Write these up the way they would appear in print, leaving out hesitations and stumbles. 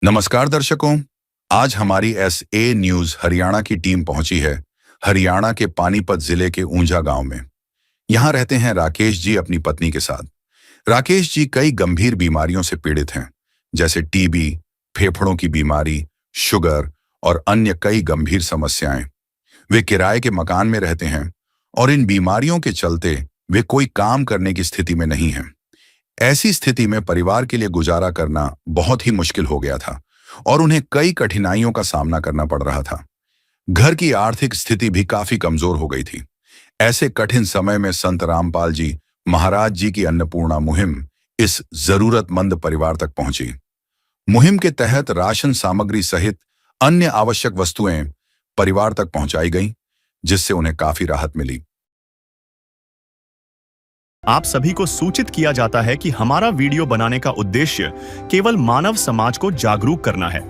नमस्कार दर्शकों, आज हमारी एस.ए. न्यूज हरियाणा की टीम पहुंची है हरियाणा के पानीपत जिले के ऊंझा गांव में। यहां रहते हैं राकेश जी अपनी पत्नी के साथ। राकेश जी कई गंभीर बीमारियों से पीड़ित हैं, जैसे टीबी, फेफड़ों की बीमारी, शुगर और अन्य कई गंभीर समस्याएं। वे किराए के मकान में रहते हैं और इन बीमारियों के चलते वे कोई काम करने की स्थिति में नहीं हैं। ऐसी स्थिति में परिवार के लिए गुजारा करना बहुत ही मुश्किल हो गया था और उन्हें कई कठिनाइयों का सामना करना पड़ रहा था। घर की आर्थिक स्थिति भी काफी कमजोर हो गई थी। ऐसे कठिन समय में संत रामपाल जी महाराज जी की अन्नपूर्णा मुहिम इस जरूरतमंद परिवार तक पहुंची। मुहिम के तहत राशन सामग्री सहित अन्य आवश्यक वस्तुएं परिवार तक पहुंचाई गईं, जिससे उन्हें काफी राहत मिली। आप सभी को सूचित किया जाता है कि हमारा वीडियो बनाने का उद्देश्य केवल मानव समाज को जागरूक करना है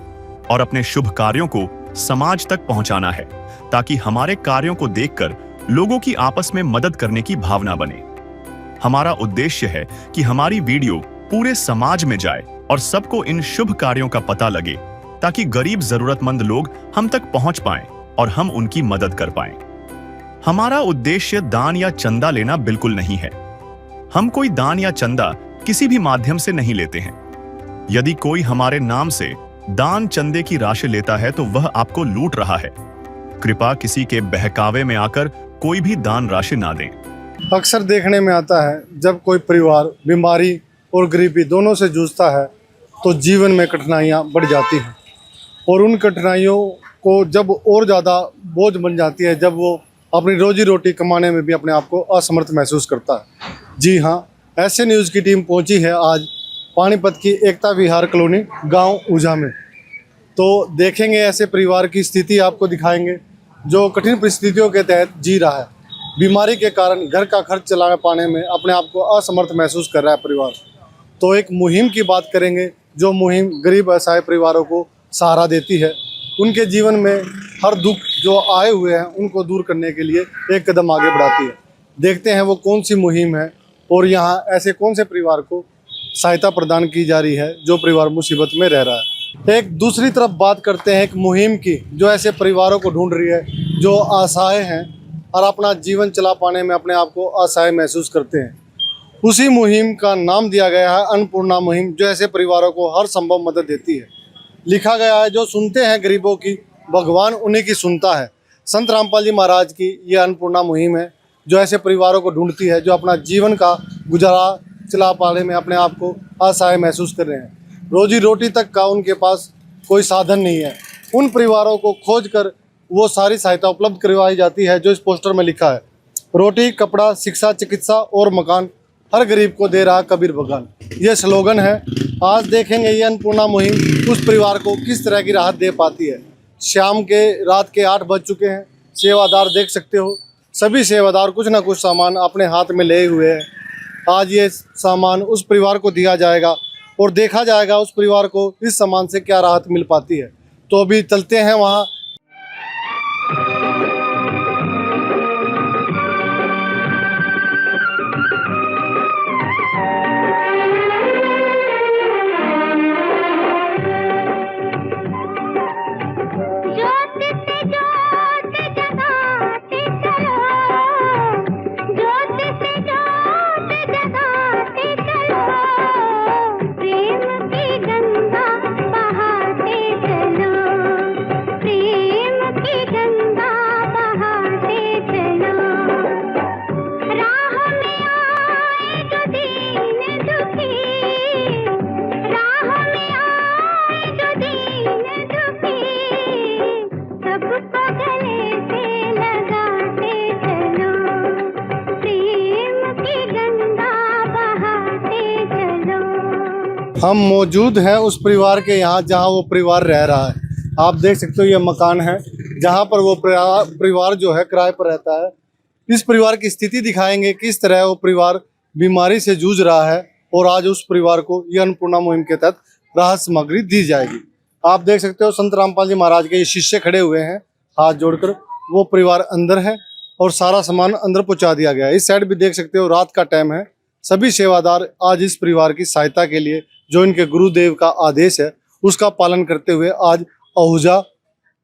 और अपने शुभ कार्यों को समाज तक पहुंचाना है, ताकि हमारे कार्यों को देखकर लोगों की आपस में मदद करने की भावना बने। हमारा उद्देश्य है कि हमारी वीडियो पूरे समाज में जाए और सबको इन शुभ कार्यों का पता लगे, ताकि गरीब जरूरतमंद लोग हम तक पहुंच पाएं और हम उनकी मदद कर पाएं। हमारा उद्देश्य दान या चंदा लेना बिल्कुल नहीं है। हम कोई दान या चंदा किसी भी माध्यम से नहीं लेते हैं। यदि कोई हमारे नाम से दान चंदे की राशि लेता है तो वह आपको लूट रहा है। कृपया किसी के बहकावे में आकर कोई भी दान राशि ना दें। अक्सर देखने में आता है, जब कोई परिवार बीमारी और गरीबी दोनों से जूझता है तो जीवन में कठिनाइयां बढ़ जाती हैं और उन कठिनाइयों को जब और ज़्यादा बोझ बन जाती है, जब वो अपनी रोजी रोटी कमाने में भी अपने आप को असमर्थ महसूस करता है। जी हाँ, ऐसे न्यूज़ की टीम पहुंची है आज पानीपत की एकता विहार कॉलोनी गांव ऊंझा में। तो देखेंगे ऐसे परिवार की स्थिति, आपको दिखाएंगे जो कठिन परिस्थितियों के तहत जी रहा है। बीमारी के कारण घर का खर्च चला पाने में अपने आप को असमर्थ महसूस कर रहा है परिवार। तो एक मुहिम की बात करेंगे, जो मुहिम गरीब असहाय परिवारों को सहारा देती है। उनके जीवन में हर दुख जो आए हुए हैं उनको दूर करने के लिए एक कदम आगे बढ़ाती है। देखते हैं वो कौन सी मुहिम है और यहाँ ऐसे कौन से परिवार को सहायता प्रदान की जा रही है जो परिवार मुसीबत में रह रहा है। एक दूसरी तरफ बात करते हैं एक मुहिम की, जो ऐसे परिवारों को ढूंढ रही है जो असहाय हैं और अपना जीवन चला पाने में अपने आप को असहाय महसूस करते हैं। उसी मुहिम का नाम दिया गया है अन्नपूर्णा मुहिम, जो ऐसे परिवारों को हर संभव मदद देती है। लिखा गया है, जो सुनते हैं गरीबों की, भगवान उन्हीं की सुनता है। संत रामपाल जी महाराज की ये अन्नपूर्णा मुहिम है, जो ऐसे परिवारों को ढूंढती है जो अपना जीवन का गुजारा चला पाने में अपने आप को असहाय महसूस कर रहे हैं। रोजी रोटी तक का उनके पास कोई साधन नहीं है। उन परिवारों को खोज कर वो सारी सहायता उपलब्ध करवाई जाती है, जो इस पोस्टर में लिखा है। रोटी, कपड़ा, शिक्षा, चिकित्सा और मकान हर गरीब को दे रहा कबीर भगवान, ये स्लोगन है। आज देखेंगे ये अन्नपूर्णा मुहिम उस परिवार को किस तरह की राहत दे पाती है। शाम के रात के 8 बज चुके हैं। सेवादार देख सकते हो, सभी सेवादार कुछ ना कुछ सामान अपने हाथ में ले हुए हैं। आज ये सामान उस परिवार को दिया जाएगा और देखा जाएगा उस परिवार को इस सामान से क्या राहत मिल पाती है। तो अभी चलते हैं वहाँ। हम मौजूद हैं उस परिवार के यहाँ जहाँ वो परिवार रह रहा है। आप देख सकते हो ये मकान है जहाँ पर वो परिवार जो है किराए पर रहता है। इस परिवार की स्थिति दिखाएंगे, किस तरह वो परिवार बीमारी से जूझ रहा है और आज उस परिवार को ये अन्नपूर्णा मुहिम के तहत राहत सामग्री दी जाएगी। आप देख सकते हो संत रामपाल जी महाराज के ये शिष्य खड़े हुए हैं हाथ जोड़कर। वो परिवार अंदर है और सारा सामान अंदर पहुँचा दिया गया है। इस साइड भी देख सकते हो रात का टाइम है। सभी सेवादार आज इस परिवार की सहायता के लिए, जो इनके गुरुदेव का आदेश है, उसका पालन करते हुए आज आहूजा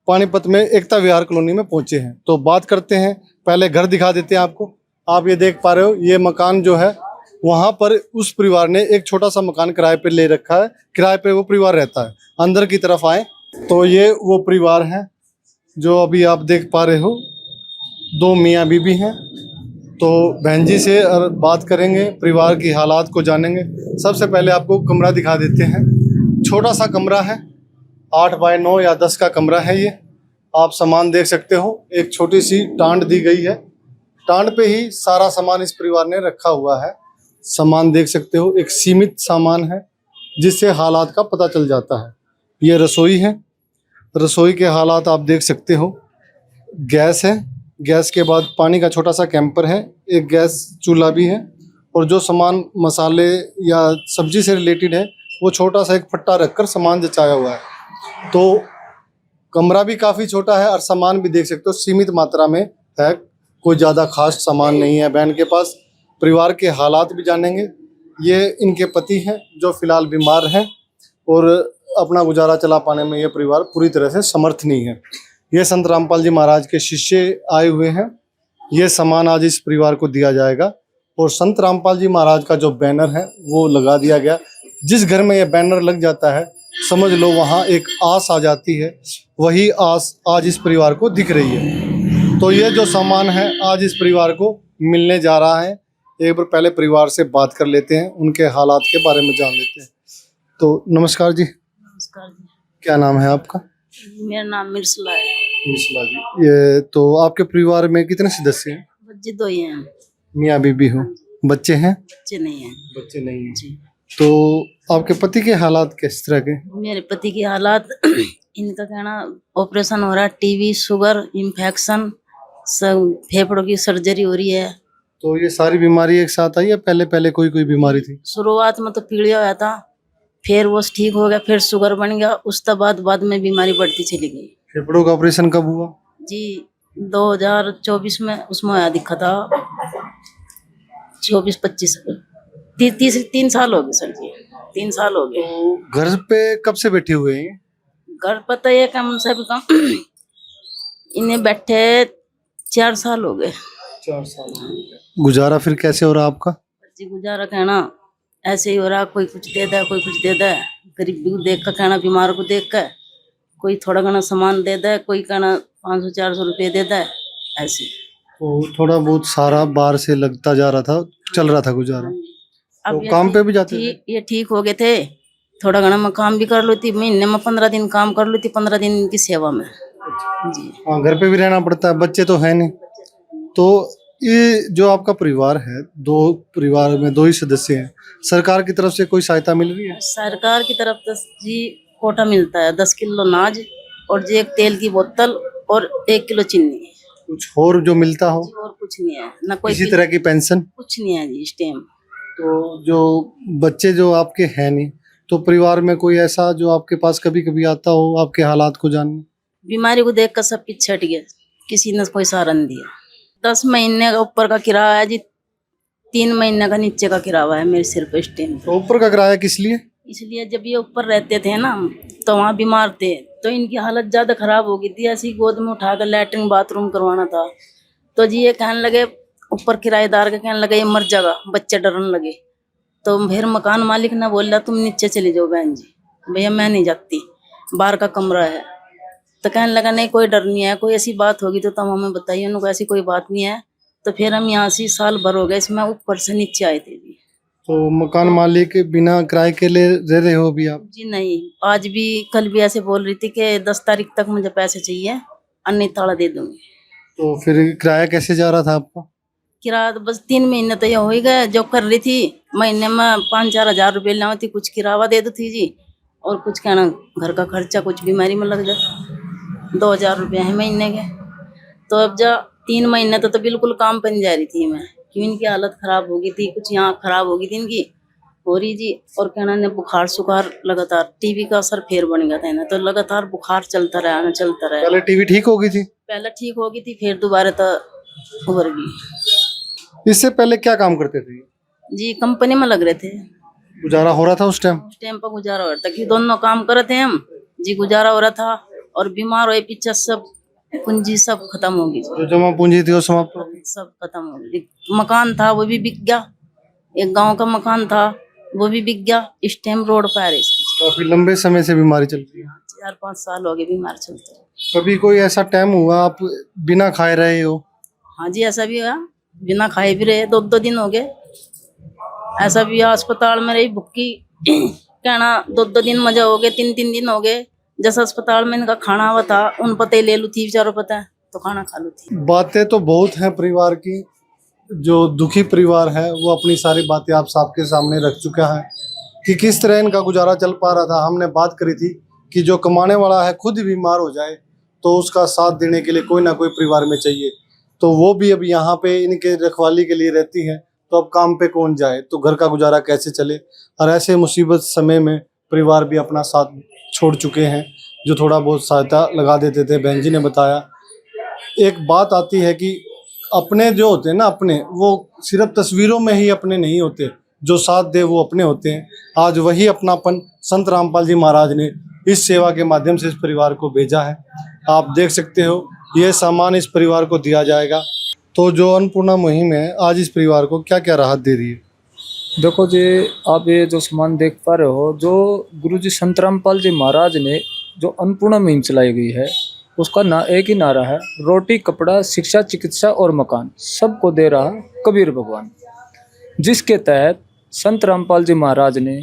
पानीपत में एकता विहार कॉलोनी में पहुंचे हैं। तो बात करते हैं, पहले घर दिखा देते हैं आपको। आप ये देख पा रहे हो, ये मकान जो है वहाँ पर उस परिवार ने एक छोटा सा मकान किराए पे ले रखा है, किराए पे वो परिवार रहता है। अंदर की तरफ आए तो ये वो परिवार है जो अभी आप देख पा रहे हो, 2 मियाँ बीबी हैं। तो बहन जी से और बात करेंगे, परिवार की हालात को जानेंगे। सबसे पहले आपको कमरा दिखा देते हैं। छोटा सा कमरा है, 8 बाय 9 या 10 का कमरा है ये। आप सामान देख सकते हो, एक छोटी सी टांड दी गई है, टांड पे ही सारा सामान इस परिवार ने रखा हुआ है। सामान देख सकते हो, एक सीमित सामान है जिससे हालात का पता चल जाता है। ये रसोई है, रसोई के हालात आप देख सकते हो। गैस है, गैस के बाद पानी का छोटा सा कैंपर है, एक गैस चूल्हा भी है, और जो सामान मसाले या सब्जी से रिलेटेड है वो छोटा सा एक फट्टा रखकर सामान जचाया हुआ है। तो कमरा भी काफ़ी छोटा है और सामान भी देख सकते हो सीमित मात्रा में है, कोई ज़्यादा खास सामान नहीं है बहन के पास। परिवार के हालात भी जानेंगे। ये इनके पति हैं जो फिलहाल बीमार हैं और अपना गुजारा चला पाने में ये परिवार पूरी तरह से समर्थ नहीं है। ये संत रामपाल जी महाराज के शिष्य आए हुए हैं। ये सामान आज इस परिवार को दिया जाएगा और संत रामपाल जी महाराज का जो बैनर है वो लगा दिया गया। जिस घर में ये बैनर लग जाता है समझ लो वहाँ एक आस आ जाती है। वही आस आज इस परिवार को दिख रही है। तो ये जो सामान है आज इस परिवार को मिलने जा रहा है। एक बार पहले परिवार से बात कर लेते हैं, उनके हालात के बारे में जान लेते हैं। तो नमस्कार जी। नमस्कार जी। क्या नाम है आपका? मेरा नाम मिर्सला है। मिसला जी। ये तो आपके परिवार में कितने सदस्य हैं? बच्चे 2 ही हैं। मियाँ बीबी हो, बच्चे हैं? बच्चे नहीं हैं बच्चे नहीं हैं। जी। तो आपके पति के हालात किस तरह के? मेरे पति की हालात इनका कहना ऑपरेशन हो रहा है, टीबी, शुगर, इन्फेक्शन, सब फेफड़ों की सर्जरी हो रही है। तो ये सारी बीमारी एक साथ आई या पहले पहले कोई कोई बीमारी थी? शुरुआत में तो पीलिया हुआ था, फिर वो ठीक हो गया, फिर शुगर बन गया, उसके बाद में बीमारी बढ़ती चली गई। फेफड़ों का ऑपरेशन कब हुआ? जी 2024 में उसमें आया दिखा था, 24-25 3 साल हो गए सर जी, 3 साल हो गए। तो घर पे कब से बैठे हुए हैं? घर पता है कम से कम इन्हें बैठे 4 साल हो गए। 4 साल। गुजारा फिर कैसे हो रहा आपका? जी गुजारा कहना ऐसे ही हो रहा, कोई कुछ दे दे, कोई कुछ दे दे, गरीबी को देख कर कहना, बीमार को देख कर कोई थोड़ा घना सामान दे दे, कोई कहना 500-400 रुपये दे दे, ऐसे। तो थोड़ा बहुत सारा बाहर से लगता जा रहा था, चल रहा था गुजारा। अब तो काम पे भी जाते थे? ये ठीक हो गए थे, थोड़ा घना मैं काम भी कर लेती, महीने में 15 दिन काम कर लेती, 15 दिन इनकी सेवा में। जी हाँ, घर पे भी रहना पड़ता है, बच्चे तो है नहीं। तो ये जो आपका परिवार है, 2 परिवार में 2 ही सदस्य हैं, सरकार की तरफ से कोई सहायता मिल रही है? सरकार की तरफ से जी कोटा मिलता है, 10 किलो अनाज और जी एक तेल की बोतल और 1 किलो चीनी। कुछ और जो मिलता हो? जी और कुछ नहीं है, ना कोई किसी तरह की पेंशन? कुछ नहीं है जी इस टाइम। तो जो बच्चे जो आपके हैं नहीं, तो परिवार में कोई ऐसा जो आपके पास कभी कभी आता हो आपके हालात को जानने? बीमारी को देख कर सब पीछे हट गया, किसी ने कोई सहारा नहीं दिया। 10 महीने का ऊपर का किराया है जी, 3 महीने का नीचे का किराया है मेरे सिर पे इस टाइम। तो ऊपर का किराया किस लिए? इसलिए जब ये ऊपर रहते थे ना तो वहाँ बीमार थे, तो इनकी हालत ज़्यादा खराब हो गई थी, ऐसी गोद में उठाकर लैट्रिन बाथरूम करवाना था। तो जी ये कहने लगे, ऊपर किराएदार के कहने लगे ये मर जाएगा, बच्चे डरने लगे। तो फिर मकान मालिक ने बोला तुम नीचे चली जाओ बहन जी। भैया मैं नहीं जाती, बाहर का कमरा है। तो कहने लगा नहीं कोई डर नहीं है, कोई ऐसी बात होगी तो तुम हमें बताइए। उनको ऐसी कोई बात नहीं है। तो फिर हम यहाँ से साल भर हो गए इसमें ऊपर से नीचे आए थे जी। तो मकान मालिक बिना किराए के लिए रह रहे हो अभी आप? जी नहीं, आज भी कल भी ऐसे बोल रही थी कि 10 तारीख तक मुझे पैसे चाहिए, अन्य ताला दे दूंगी। तो फिर किराया कैसे जा रहा था आपका? किराया तो बस 3 महीने तो ये हो ही गए। जो कर रही थी महीने में 5-4 हज़ार रुपये लाती थी, कुछ किराया दे दो थी जी, और कुछ कहना घर का खर्चा कुछ बीमारी में लग जाता। 2000 रुपये है महीने के। तो अब जा 3 महीने तो बिल्कुल काम पर नहीं जा रही थी मैं, क्यों इनकी हालत खराब हो गई थी, कुछ यहाँ खराब हो गई थी इनकी हो रही जी। और कहना ने बुखार सुखार लगातार, टीबी का असर फिर बन गया था ना, तो लगातार बुखार चलता रहा, चलता रहा। पहले टीवी ठीक हो गई थी? पहले ठीक हो गई थी, फिर दोबारा तो उभर गई। इससे पहले क्या काम करते थे? जी कंपनी में लग रहे थे। गुजारा हो रहा था उस टाइम? उस टाइम पर गुजारा हो रहा था कि दोनों काम करे थे हम जी, गुजारा हो रहा था। और बीमार हुए पीछे सब पूंजी सब खत्म हो गई, जो जमा पूंजी थी वो समाप्त हो गई। सब खत्म हो गई। एक मकान था वो भी बिक गया, एक गांव का मकान था वो भी बिक गया। इस टाइम रोड पर आ रही काफी लंबे समय से बीमारी चल रही है। 4-5 साल हो गए बीमार चलते। कभी कोई ऐसा टाइम हुआ आप बिना खाए रहे हो? हाँ जी, ऐसा भी हुआ, बिना खाए भी रहे, 2-2 दिन हो गए। ऐसा भी हुआ, अस्पताल में रही भुक्की कहना 2-2 दिन मजा हो गए, 3-3 दिन हो गए। जैसा अस्पताल में इनका खाना हुआ था उन पते ले लू थी, बेचारों पता है तो खाना खा लू थी। बातें तो बहुत हैं परिवार की, जो दुखी परिवार है वो अपनी सारी बातें आप सबके सामने रख चुका है कि किस तरह इनका गुजारा चल पा रहा था। हमने बात करी थी कि जो कमाने वाला है खुद ही बीमार हो जाए तो उसका साथ देने के लिए कोई ना कोई परिवार में चाहिए, तो वो भी अब यहाँ पे इनके रखवाली के लिए रहती है, तो अब काम पे कौन जाए, तो घर का गुजारा कैसे चले। और ऐसे मुसीबत समय में परिवार भी अपना साथ छोड़ चुके हैं, जो थोड़ा बहुत सहायता लगा देते थे। बहन जी ने बताया एक बात आती है कि अपने जो होते हैं ना, अपने वो सिर्फ तस्वीरों में ही अपने नहीं होते, जो साथ दे वो अपने होते हैं। आज वही अपनापन संत रामपाल जी महाराज ने इस सेवा के माध्यम से इस परिवार को भेजा है। आप देख सकते हो ये सामान इस परिवार को दिया जाएगा। तो जो अन्नपूर्णा मुहिम है आज इस परिवार को क्या क्या राहत दे रही है? देखो जी, आप ये जो सामान देख पा रहे हो, जो गुरुजी संत रामपाल जी महाराज ने जो अन्नपूर्णा मुहिम चलाई गई है, उसका एक ही नारा है, रोटी कपड़ा शिक्षा चिकित्सा और मकान सबको दे रहा कबीर भगवान। जिसके तहत संत रामपाल जी महाराज ने,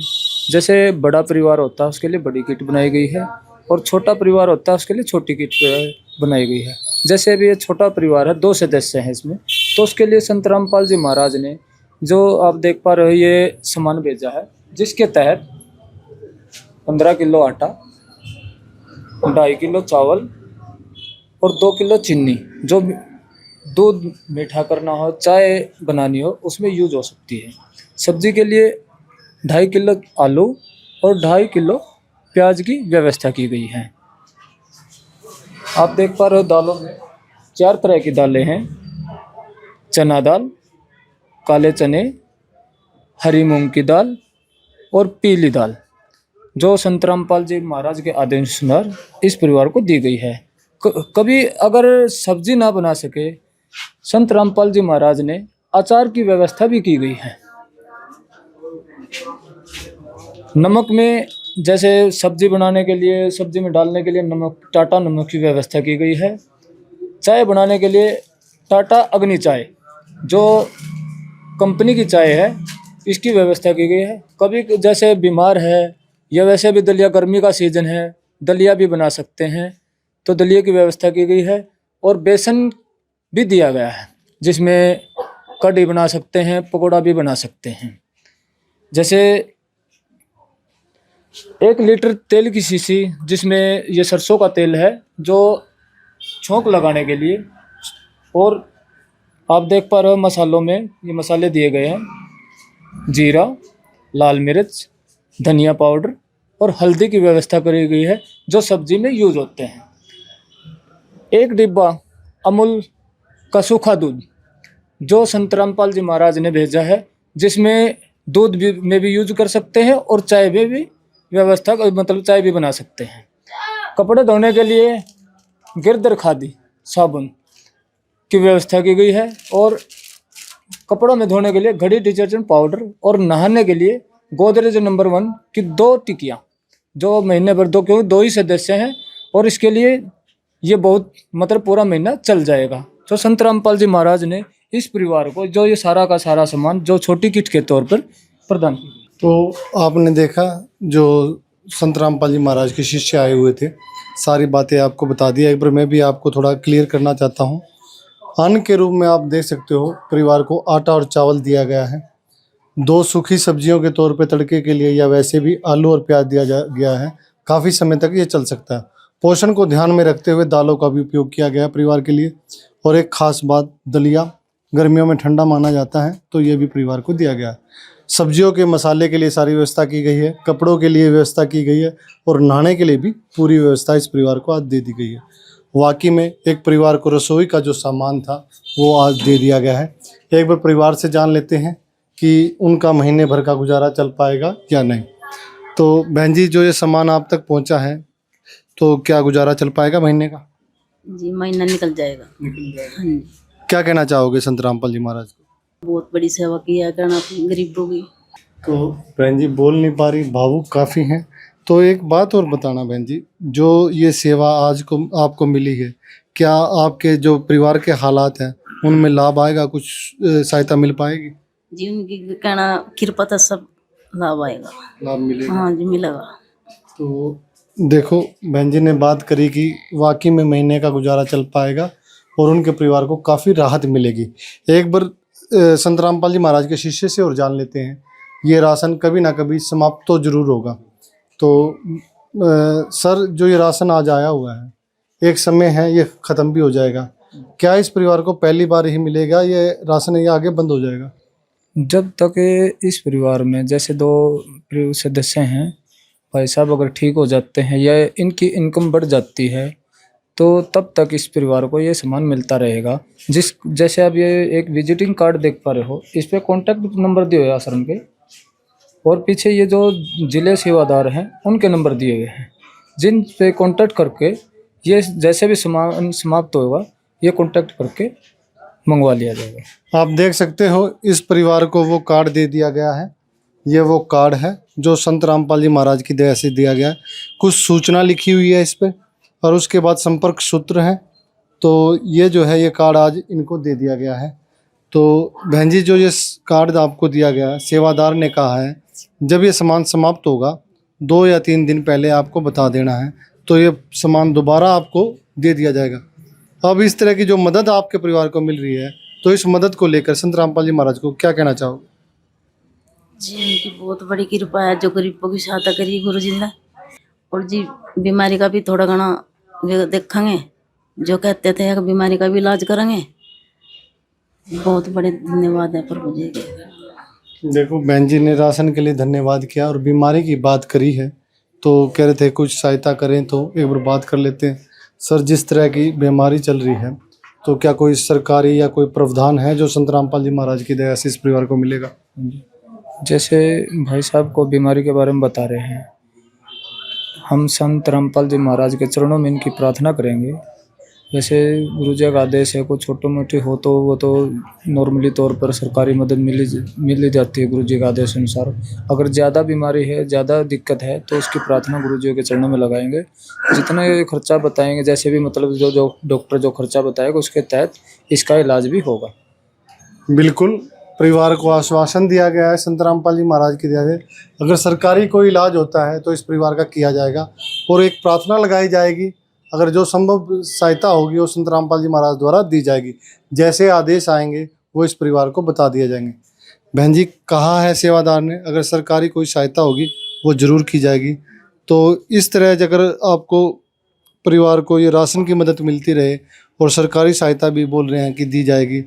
जैसे बड़ा परिवार होता है उसके लिए बड़ी किट बनाई गई है और छोटा परिवार होता है उसके लिए छोटी किट बनाई गई है। जैसे अभी ये छोटा परिवार है, 2 सदस्य हैं इसमें, तो उसके लिए संत रामपाल जी महाराज ने जो आप देख पा रहे हो ये सामान भेजा है, जिसके तहत 15 किलो आटा, 2.5 किलो चावल और 2 किलो चीनी, जो दूध मीठा करना हो, चाय बनानी हो, उसमें यूज हो सकती है। सब्जी के लिए 2.5 किलो आलू और 2.5 किलो प्याज की व्यवस्था की गई है। आप देख पा रहे हो दालों में 4 तरह की दालें हैं, चना दाल, काले चने, हरी मूंग की दाल और पीली दाल, जो संत रामपाल जी महाराज के आदेशानुसार इस परिवार को दी गई है। कभी अगर सब्जी ना बना सके, संत रामपाल जी महाराज ने अचार की व्यवस्था भी की गई है। नमक में, जैसे सब्जी बनाने के लिए, सब्जी में डालने के लिए नमक, टाटा नमक की व्यवस्था की गई है। चाय बनाने के लिए टाटा अग्नि चाय, जो कंपनी की चाय है, इसकी व्यवस्था की गई है। कभी जैसे बीमार है या वैसे भी दलिया, गर्मी का सीजन है, दलिया भी बना सकते हैं, तो दलिया की व्यवस्था की गई है। और बेसन भी दिया गया है, जिसमें कढ़ी बना सकते हैं, पकौड़ा भी बना सकते हैं। जैसे 1 लीटर तेल की शीशी, जिसमें ये सरसों का तेल है, जो छोंक लगाने के लिए। और आप देख पा रहे हो मसालों में ये मसाले दिए गए हैं, जीरा, लाल मिर्च, धनिया पाउडर और हल्दी की व्यवस्था करी गई है, जो सब्जी में यूज होते हैं। 1 डिब्बा अमूल का सूखा दूध, जो संत रामपाल जी महाराज ने भेजा है, जिसमें दूध में भी यूज कर सकते हैं और चाय में भी व्यवस्था, मतलब चाय भी बना सकते हैं। कपड़े धोने के लिए गिरदर खादी साबुन की व्यवस्था की गई है। और कपड़ों में धोने के लिए घड़ी डिटर्जेंट पाउडर, और नहाने के लिए गोदरेज नंबर 1 की 2 टिकियाँ, जो महीने भर, क्योंकि 2 ही सदस्य हैं और इसके लिए ये बहुत, मतलब पूरा महीना चल जाएगा। तो संत रामपाल जी महाराज ने इस परिवार को जो ये सारा का सारा सामान, जो छोटी किट के तौर पर प्रदान किया। तो आपने देखा जो संत रामपाल जी महाराज के शिष्य आए हुए थे, सारी बातें आपको बता दिया। एक बार मैं भी आपको थोड़ा क्लियर करना चाहता हूँ। अन्न के रूप में आप देख सकते हो परिवार को आटा और चावल दिया गया है। 2 सूखी सब्जियों के तौर पे तड़के के लिए, या वैसे भी आलू और प्याज दिया गया है। काफ़ी समय तक ये चल सकता है। पोषण को ध्यान में रखते हुए दालों का भी उपयोग किया गया परिवार के लिए। और एक खास बात, दलिया गर्मियों में ठंडा माना जाता है, तो ये भी परिवार को दिया गया है। सब्जियों के मसाले के लिए सारी व्यवस्था की गई है, कपड़ों के लिए व्यवस्था की गई है, और नहाने के लिए भी पूरी व्यवस्था इस परिवार को आज दे दी गई है। वाकई में एक परिवार को रसोई का जो सामान था वो आज दे दिया गया है। एक बार परिवार से जान लेते हैं कि उनका महीने भर का गुजारा चल पाएगा या नहीं। तो बहन जी, जो ये सामान आप तक पहुंचा है, तो क्या गुजारा चल पाएगा महीने का? जी महीना निकल जाएगा। हाँ जी, क्या कहना चाहोगे संत रामपाल जी महाराज को? बहुत बड़ी सेवा की है करना गरीबों की। तो बहन जी बोल नहीं पा रही, भावुक काफ़ी हैं। तो एक बात और बताना बहन जी, जो ये सेवा आज को आपको मिली है, क्या आपके जो परिवार के हालात हैं उनमें लाभ आएगा, कुछ सहायता मिल पाएगी? जी उनकी कहना कृपा तो सब लाभ आएगा। लाभ मिलेगा? हाँ जी मिलेगा। तो देखो, बहन जी ने बात करी कि वाकई में महीने का गुजारा चल पाएगा और उनके परिवार को काफ़ी राहत मिलेगी। एक बार संत रामपाल जी महाराज के शिष्य से और जान लेते हैं, ये राशन कभी ना कभी समाप्त तो जरूर होगा। तो सर, जो ये राशन आज आया हुआ है, एक समय है ये ख़त्म भी हो जाएगा। क्या इस परिवार को पहली बार ही मिलेगा ये राशन, ये आगे बंद हो जाएगा? जब तक इस परिवार में जैसे 2 सदस्य हैं, भाई साहब अगर ठीक हो जाते हैं या इनकी इनकम बढ़ जाती है, तो तब तक इस परिवार को ये सामान मिलता रहेगा। जैसे आप ये एक विजिटिंग कार्ड देख पा रहे हो, इस पे कॉन्टैक्ट नंबर दिए हुए हैं आश्रम के, और पीछे ये जो जिले सेवादार हैं उनके नंबर दिए गए हैं, जिन पे कॉन्टैक्ट करके ये जैसे भी सामान समाप्त होगा ये कॉन्टैक्ट करके मंगवा लिया जाएगा। आप देख सकते हो, इस परिवार को वो कार्ड दे दिया गया है। ये वो कार्ड है जो संत रामपाल जी महाराज की दया से दिया गया है। कुछ सूचना लिखी हुई है इस पे और उसके बाद संपर्क सूत्र है। तो ये जो है ये कार्ड आज इनको दे दिया गया है। तो बहन जी, जो ये कार्ड आपको दिया गया है, सेवादार ने कहा है जब ये सामान समाप्त होगा 2 या 3 दिन पहले आपको बता देना है, तो ये सामान दोबारा आपको दे दिया जाएगा। अब इस तरह की जो मदद आपके परिवार को मिल रही है, तो इस मदद को लेकर संत रामपाल जी महाराज को क्या कहना चाहोगे? जी उनकी बहुत बड़ी कृपा है जो गरीबों की सहायता करी गुरु जी ने। और जी बीमारी का भी थोड़ा घना देखेंगे, जो कहते थे कि बीमारी का भी इलाज करेंगे। बहुत बड़े धन्यवाद है प्रभु जी के। देखो, बहन जी ने राशन के लिए धन्यवाद किया और बीमारी की बात करी है, तो कह रहे थे कुछ सहायता करें, तो एक बार बात कर लेते हैं। सर, जिस तरह की बीमारी चल रही है, तो क्या कोई सरकारी या कोई प्रावधान है जो संत रामपाल जी महाराज की दया से इस परिवार को मिलेगा? जैसे भाई साहब को बीमारी के बारे में बता रहे हैं, हम संत रामपाल जी महाराज के चरणों में इनकी प्रार्थना करेंगे। जैसे गुरु जी का आदेश है, कोई छोटी मोटी हो तो वो तो नॉर्मली तौर पर सरकारी मदद मिल ही जाती है गुरु जी का आदेश अनुसार। अगर ज़्यादा बीमारी है, ज़्यादा दिक्कत है, तो उसकी प्रार्थना गुरु जी के चरणों में लगाएंगे। जितना ये खर्चा बताएंगे, जैसे भी मतलब जो डॉक्टर जो खर्चा बताएगा उसके तहत इसका इलाज भी होगा। बिल्कुल, परिवार को आश्वासन दिया गया है संत रामपाल जी महाराज की दया से, अगर सरकारी कोई इलाज होता है तो इस परिवार का किया जाएगा और एक प्रार्थना लगाई जाएगी। अगर जो संभव सहायता होगी वो संत रामपाल जी महाराज द्वारा दी जाएगी। जैसे आदेश आएंगे वो इस परिवार को बता दिए जाएंगे। बहन जी, कहा है सेवादार ने, अगर सरकारी कोई सहायता होगी वो ज़रूर की जाएगी। तो इस तरह अगर आपको परिवार को ये राशन की मदद मिलती रहे और सरकारी सहायता भी बोल रहे हैं कि दी जाएगी,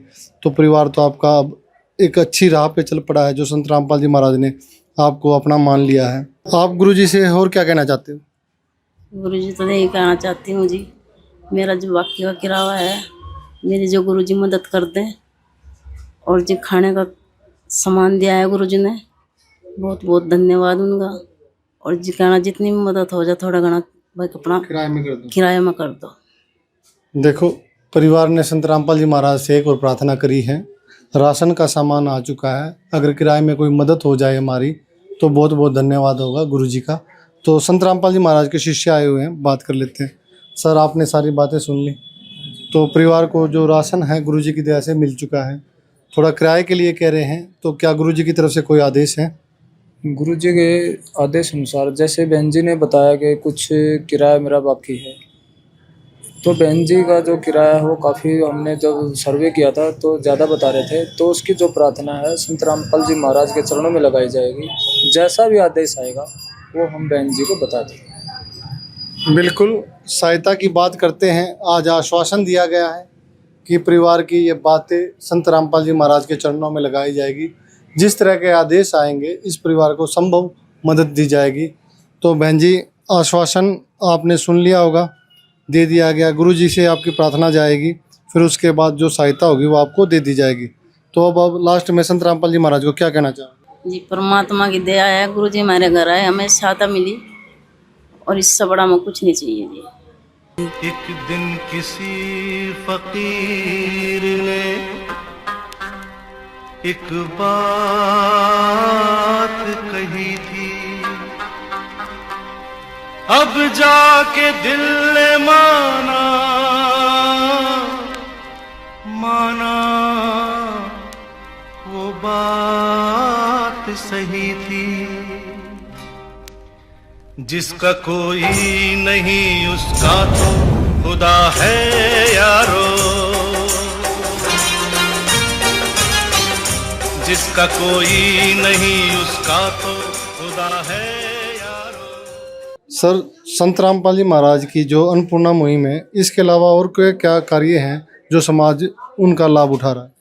तो परिवार तो आपका अब एक अच्छी राह पे चल पड़ा है, जो संत रामपाल जी महाराज ने आपको अपना मान लिया है। आप गुरु जी से और क्या कहना चाहते हो? गुरु जी तो यही कहना चाहती हूँ जी, मेरा जो बाकी का किराया है, मेरी जो गुरु जी मदद कर दें, और जो खाने का सामान दिया है गुरु जी ने, बहुत बहुत धन्यवाद उनका। और जी कहना जितनी भी मदद हो जाए थोड़ा घना भाई अपना किराए में कर दो। किराए में कर दो। देखो, परिवार ने संत रामपाल जी महाराज से एक और प्रार्थना करी है। राशन का सामान आ चुका है, अगर किराए में कोई मदद हो जाए हमारी तो बहुत बहुत धन्यवाद होगा गुरु जी का। तो संत रामपाल जी महाराज के शिष्य आए हुए हैं, बात कर लेते हैं। सर, आपने सारी बातें सुन ली, तो परिवार को जो राशन है गुरु जी की दया से मिल चुका है। थोड़ा किराए के लिए कह रहे हैं, तो क्या गुरु जी की तरफ से कोई आदेश है? गुरु जी के आदेश अनुसार जैसे बहन जी ने बताया कि कुछ किराया मेरा बाकी है, तो बहन जी का जो किराया है वो काफ़ी, हमने जब सर्वे किया था तो ज़्यादा बता रहे थे, तो उसकी जो प्रार्थना है संत रामपाल जी महाराज के चरणों में लगाई जाएगी। जैसा भी आदेश आएगा वो हम बहन जी को बता देंगे। बिल्कुल, सहायता की बात करते हैं। आज आश्वासन दिया गया है कि परिवार की ये बातें संत रामपाल जी महाराज के चरणों में लगाई जाएगी। जिस तरह के आदेश आएंगे इस परिवार को संभव मदद दी जाएगी। तो बहन जी, आश्वासन आपने सुन लिया होगा, दे दिया गया। गुरु जी से आपकी प्रार्थना जाएगी, फिर उसके बाद जो सहायता होगी वो आपको दे दी जाएगी। तो अब लास्ट में संत रामपाल जी महाराज को क्या कहना चाहोगे? जी परमात्मा की दया है, गुरु जी हमारे घर आए, हमें सहायता मिली और इससे बड़ा हमें कुछ नहीं चाहिए जी। एक दिन किसी फकीर ने एक बात कही थी, अब जाके दिल ने माना वो बात सही थी। जिसका कोई नहीं उसका तो खुदा है यारो, जिसका कोई नहीं उसका तो खुदा है यारो। सर, संत रामपाल जी महाराज की जो अन्नपूर्णा मुहिम है, इसके अलावा और क्या कार्य हैं जो समाज उनका लाभ उठा रहा है?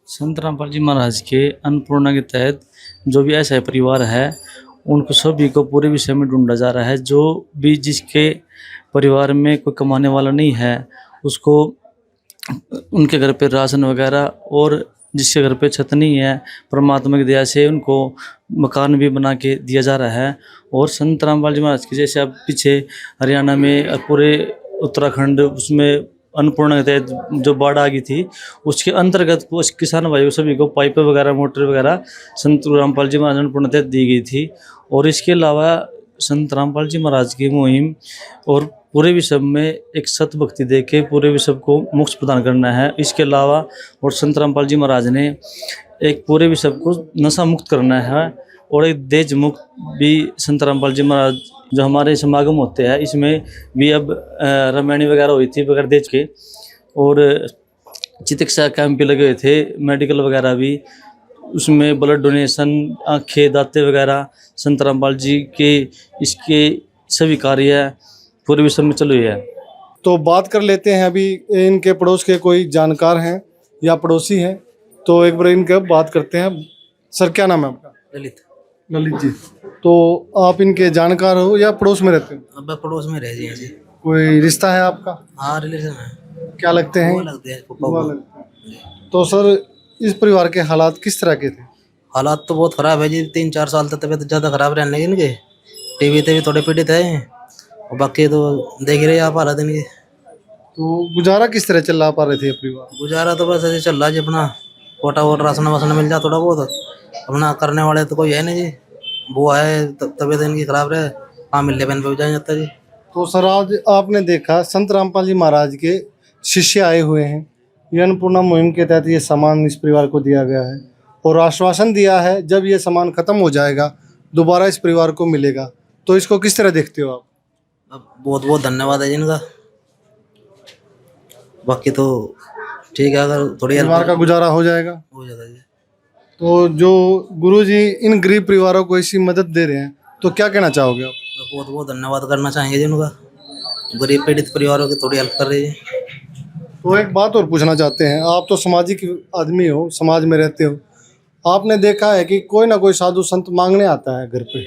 संत रामपाल जी महाराज के अन्नपूर्णा के तहत जो भी ऐसा परिवार है उनको सभी को पूरे विषय में ढूंढा जा रहा है। जो भी जिसके परिवार में कोई कमाने वाला नहीं है उसको उनके घर पे राशन वगैरह, और जिसके घर पे छत नहीं है परमात्मा की दया से उनको मकान भी बना के दिया जा रहा है। और संत रामपाल जी महाराज के जैसे अब पीछे हरियाणा में पूरे उत्तराखंड उसमें अन्नपूर्णा के तहत जो बाढ़ आ गई थी उसके अंतर्गत उस किसान भाइयों सभी को पाइप वगैरह मोटर वगैरह संत रामपाल जी महाराज अन्नपूर्णा तहत दी गई थी। और इसके अलावा संत रामपाल जी महाराज की मुहिम और पूरे विश्व में एक सत भक्ति दे के पूरे विश्व को मोक्ष प्रदान करना है। इसके अलावा और संत रामपाल जी महाराज ने एक पूरे विश्व को नशा मुक्त करना है और एक देश मुक्त भी संत रामपाल जी महाराज जो हमारे समागम होते हैं इसमें भी अब रामायणी वगैरह हुई थी बगैर देश के, और चिकित्सा कैंप भी लगे हुए थे, मेडिकल वगैरह भी, उसमें ब्लड डोनेशन, आँखें, दांते वगैरह संत रामपाल जी के इसके सभी कार्य पूरे विश्व में चल रही है। तो बात कर लेते हैं, अभी इनके पड़ोस के कोई जानकार हैं या पड़ोसी हैं, तो एक बार इनके बात करते हैं। सर, क्या नाम है आपका? ललित जी। तो आप इनके जानकार हो या पड़ोस में रहते हो? अब पड़ोस में रह जी। कोई रिश्ता है आपका? हाँ, रिलेशन है। क्या लगते हैं? वो लगते हैं, बुआ लगते हैं। तो सर, इस परिवार के हालात किस तरह के थे? हालात तो बहुत खराब है जी। 3-4 साल तक तबीयत ज़्यादा खराब रहने लगी इनके। टीबी भी थोड़े पीड़ित है और बाकी तो देख ही रहे आप हालात इनके। तो गुजारा किस तरह चल पा रहे थे परिवार? गुजारा तो बस ऐसे चल रहा जी, अपना कोटा वोट राशन वासन मिल जाए थोड़ा बहुत, अपना करने वाले तो कोई है नहीं जी। बुआ है, तबीयत इनकी खराब रहे, कहाँ मिलने बहन पे जाए जाता जी। तो सर, आज आपने देखा संत रामपाल जी महाराज के शिष्य आए हुए हैं। ये अन्नपूर्णा मुहिम के तहत ये सामान इस परिवार को दिया गया है और आश्वासन दिया है जब ये सामान खत्म हो जाएगा दोबारा इस परिवार को मिलेगा। तो इसको किस तरह देखते हो आप? अब बहुत बहुत धन्यवाद है जी इनका। बाकी तो ठीक है, अगर थोड़ी परिवार का गुजारा हो जाएगा। हो जाता जी। तो जो गुरुजी इन गरीब परिवारों को ऐसी मदद दे रहे हैं, तो क्या कहना चाहोगे आप? बहुत बहुत धन्यवाद करना चाहेंगे जी उनका। गरीब पीड़ित परिवारों की थोड़ी हेल्प कर रही है। तो एक बात और पूछना चाहते हैं, आप तो सामाजिक आदमी हो, समाज में रहते हो, आपने देखा है कि कोई ना कोई साधु संत मांगने आता है घर पे,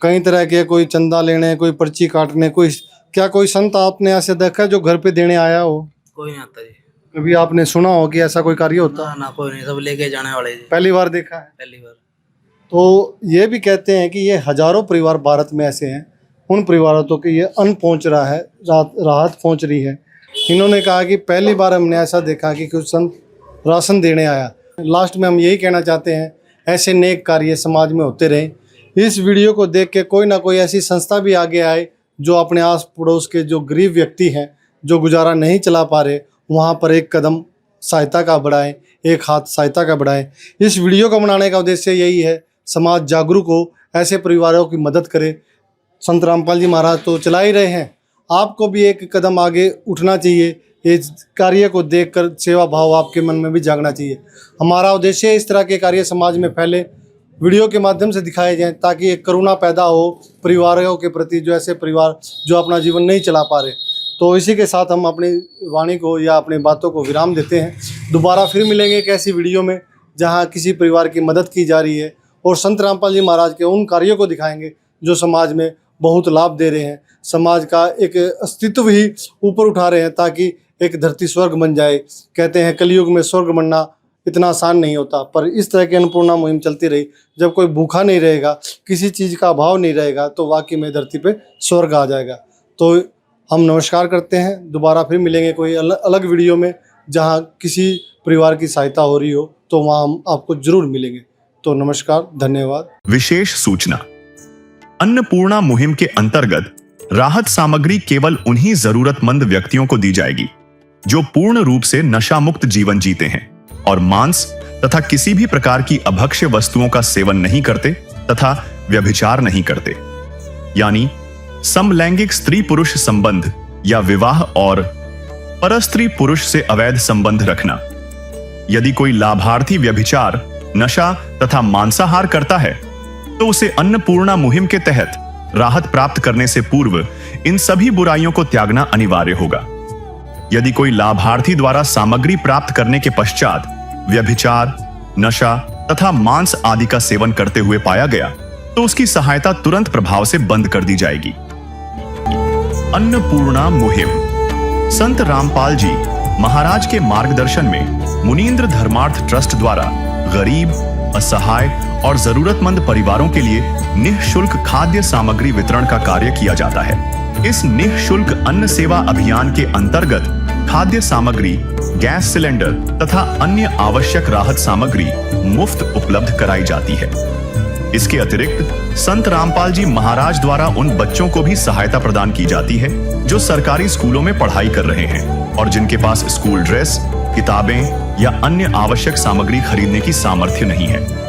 कई तरह के, कोई चंदा लेने, कोई पर्ची काटने, क्या कोई संत आपने ऐसे देखा है जो घर पे देने आया हो? कोई नहीं आता जी। कभी आपने सुना हो कि ऐसा कोई कार्य होता? ना कोई नहीं, सब लेके जाने वाले जी। पहली बार देखा है? पहली बार। तो ये भी कहते हैं कि ये हजारों परिवार भारत में ऐसे हैं, उन परिवारों तो कि ये अन्न पहुंच रहा है, राहत पहुंच रही है। इन्होंने कहा कि पहली बार हमने ऐसा देखा कि कुछ संत राशन देने आया। लास्ट में हम यही कहना चाहते हैं, ऐसे नेक कार्य समाज में होते रहें। इस वीडियो को देख के कोई ना कोई ऐसी संस्था भी आगे आए जो अपने आस पड़ोस के जो गरीब व्यक्ति हैं, जो गुजारा नहीं चला पा रहे, वहाँ पर एक कदम सहायता का बढ़ाएं, एक हाथ सहायता का बढ़ाएं। इस वीडियो को बनाने का उद्देश्य यही है, समाज जागरूक हो, ऐसे परिवारों की मदद करे। संत रामपाल जी महाराज तो चला ही रहे हैं, आपको भी एक कदम आगे उठना चाहिए। इस कार्य को देखकर सेवा भाव आपके मन में भी जागना चाहिए। हमारा उद्देश्य इस तरह के कार्य समाज में फैले, वीडियो के माध्यम से दिखाए जाएं, ताकि एक करुणा पैदा हो परिवारों के प्रति, जो ऐसे परिवार जो अपना जीवन नहीं चला पा रहे। तो इसी के साथ हम अपनी वाणी को या अपनी बातों को विराम देते हैं। दोबारा फिर मिलेंगे एक ऐसी वीडियो में जहां किसी परिवार की मदद की जा रही है और संत रामपाल जी महाराज के उन कार्यों को दिखाएंगे जो समाज में बहुत लाभ दे रहे हैं, समाज का एक अस्तित्व ही ऊपर उठा रहे हैं, ताकि एक धरती स्वर्ग बन जाए। कहते हैं कलयुग में स्वर्ग बनना इतना आसान नहीं होता, पर इस तरह की अन्नपूर्णा मुहिम चलती रही, जब कोई भूखा नहीं रहेगा, किसी चीज़ का अभाव नहीं रहेगा, तो वाकई में धरती पे स्वर्ग आ जाएगा। तो हम नमस्कार करते हैं, दोबारा फिर मिलेंगे कोई अलग वीडियो में, जहां किसी परिवार की सहायता हो रही हो, तो वहां हम आपको जरूर मिलेंगे। तो नमस्कार, धन्यवाद। विशेष सूचना। अन्नपूर्णा मुहिम के अंतर्गत राहत सामग्री केवल उन्हीं जरूरतमंद व्यक्तियों को दी जाएगी जो पूर्ण रूप से नशा मुक्त जीवन जीते हैं और मांस तथा किसी भी प्रकार की अभक्ष्य वस्तुओं का सेवन नहीं करते तथा व्यभिचार नहीं करते, यानी समलैंगिक स्त्री पुरुष संबंध या विवाह और परस्त्री पुरुष से अवैध संबंध रखना। यदि कोई लाभार्थी व्यभिचार, नशा तथा मांसाहार करता है तो उसे अन्नपूर्णा मुहिम के तहत राहत प्राप्त करने से पूर्व इन सभी बुराइयों को त्यागना अनिवार्य होगा। यदि कोई लाभार्थी द्वारा सामग्री प्राप्त करने के पश्चात व्यभिचार, नशा तथा मांस आदि का सेवन करते हुए पाया गया तो उसकी सहायता तुरंत प्रभाव से बंद कर दी जाएगी। अन्नपूर्णा मुहिम। संत रामपाल जी महाराज के मार्गदर्शन में मुनींद्र धर्मार्थ ट्रस्ट द्वारा गरीब, असहाय और जरूरतमंद परिवारों के लिए निःशुल्क खाद्य सामग्री वितरण का कार्य किया जाता है। इस निःशुल्क अन्न सेवा अभियान के अंतर्गत खाद्य सामग्री, गैस सिलेंडर तथा अन्य आवश्यक राहत सामग्री मुफ्त उपलब्ध कराई जाती है। इसके अतिरिक्त संत रामपाल जी महाराज द्वारा उन बच्चों को भी सहायता प्रदान की जाती है जो सरकारी स्कूलों में पढ़ाई कर रहे हैं और जिनके पास स्कूल ड्रेस, किताबें या अन्य आवश्यक सामग्री खरीदने की सामर्थ्य नहीं है।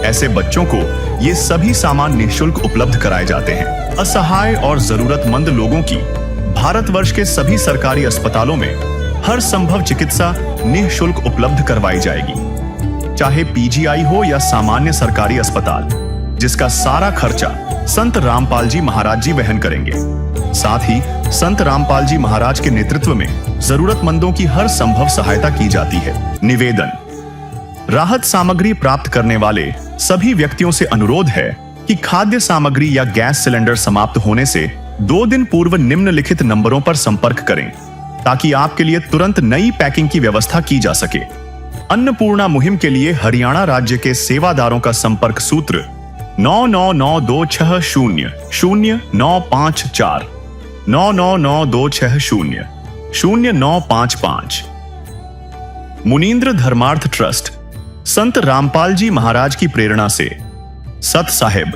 ऐसे बच्चों को ये सभी सामान निःशुल्क उपलब्ध कराए जाते हैं। असहाय और जरूरतमंद लोगों की भारतवर्ष के सभी सरकारी अस्पतालों में हर संभव चिकित्सा निःशुल्क उपलब्ध करवाई जाएगी, चाहे पीजीआई हो या सामान्य सरकारी अस्पताल, जिसका सारा खर्चा संत रामपाल जी महाराज जी वहन करेंगे। साथ ही संत रामपाल जी महाराज के नेतृत्व में जरूरतमंदों की हर संभव सहायता की जाती है। निवेदन। राहत सामग्री प्राप्त करने वाले सभी व्यक्तियों से अनुरोध है कि खाद्य सामग्री या गैस सिलेंडर समाप्त होने से 2 दिन पूर्व निम्नलिखित नंबरों पर संपर्क करें ताकि आपके लिए तुरंत नई पैकिंग की व्यवस्था की जा सके। अन्नपूर्णा मुहिम के लिए हरियाणा राज्य के सेवादारों का संपर्क सूत्र 9992600954 9992600955। मुनींद्र धर्मार्थ ट्रस्ट संत रामपाल जी महाराज की प्रेरणा से सत साहिब